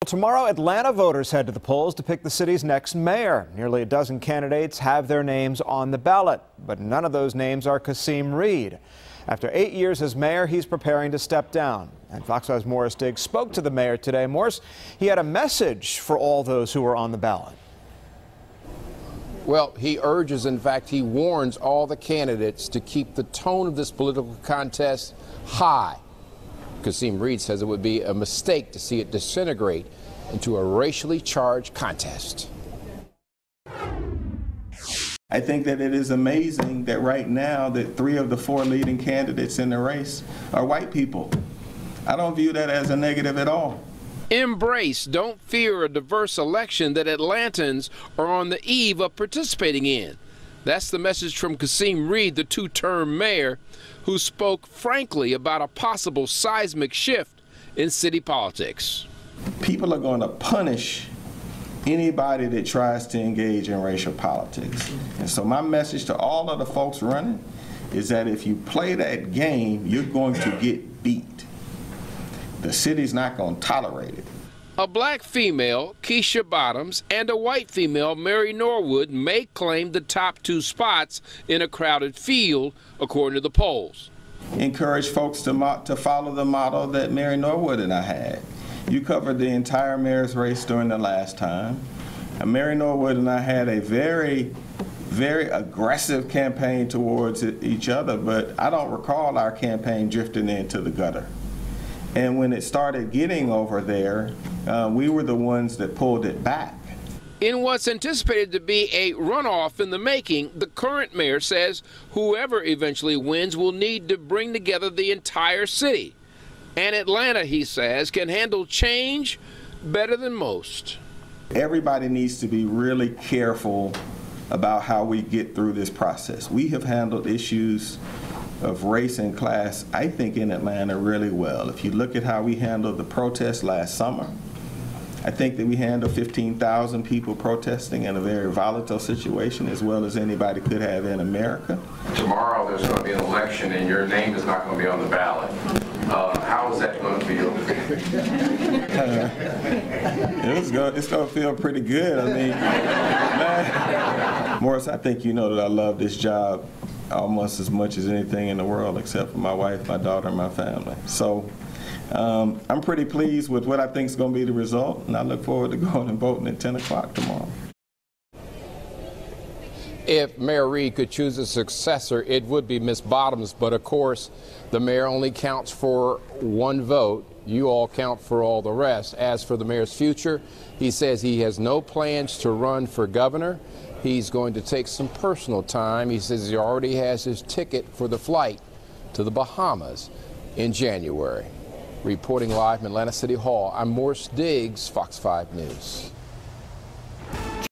Tomorrow, Atlanta voters head to the polls to pick the city's next mayor. Nearly a dozen candidates have their names on the ballot, but none of those names are Kasim Reed. After 8 years as mayor, he's preparing to step down. And Fox 5's Morris Diggs spoke to the mayor today. Morris, he had a message for all those who were on the ballot. Well, he urges, in fact, he warns all the candidates to keep the tone of this political contest high. Kasim Reed says it would be a mistake to see it disintegrate into a racially charged contest. I think that it is amazing that right now that 3 of the 4 leading candidates in the race are white people. I don't view that as a negative at all. Embrace, don't fear a diverse election that Atlantans are on the eve of participating in. That's the message from Kasim Reed, the 2-term mayor, who spoke frankly about a possible seismic shift in city politics. People are going to punish anybody that tries to engage in racial politics. And so my message to all of the folks running is that if you play that game, you're going to get beat. The city's not going to tolerate it. A black female, Keisha Bottoms, and a white female, Mary Norwood, may claim the top 2 spots in a crowded field, according to the polls. Encourage folks to follow the model that Mary Norwood and I had. You covered the entire mayor's race during the last time. And Mary Norwood and I had a very aggressive campaign towards each other, but I don't recall our campaign drifting into the gutter. And when it started getting over there, we were the ones that pulled it back. In what's anticipated to be a runoff in the making, the current mayor says whoever eventually wins will need to bring together the entire city. And Atlanta, he says, can handle change better than most. Everybody needs to be really careful about how we get through this process. We have handled issues of race and class, I think, in Atlanta really well. If you look at how we handled the protests last summer, I think that we handled 15,000 people protesting in a very volatile situation, as well as anybody could have in America. Tomorrow there's going to be an election and your name is not going to be on the ballot. How is that going to feel? It's going to feel pretty good. I mean, man, Morris, I think you know that I love this job almost as much as anything in the world, except for my wife, my daughter, and my family. So I'm pretty pleased with what I think is going to be the result, and I look forward to going and voting at 10 o'clock tomorrow. If Mayor Reed could choose a successor, it would be Ms. Bottoms, but of course, the mayor only counts for 1 vote. You all count for all the rest. As for the mayor's future, he says he has no plans to run for governor. He's going to take some personal time. He says he already has his ticket for the flight to the Bahamas in January. Reporting live from Atlanta City Hall, I'm Morris Diggs, Fox 5 News.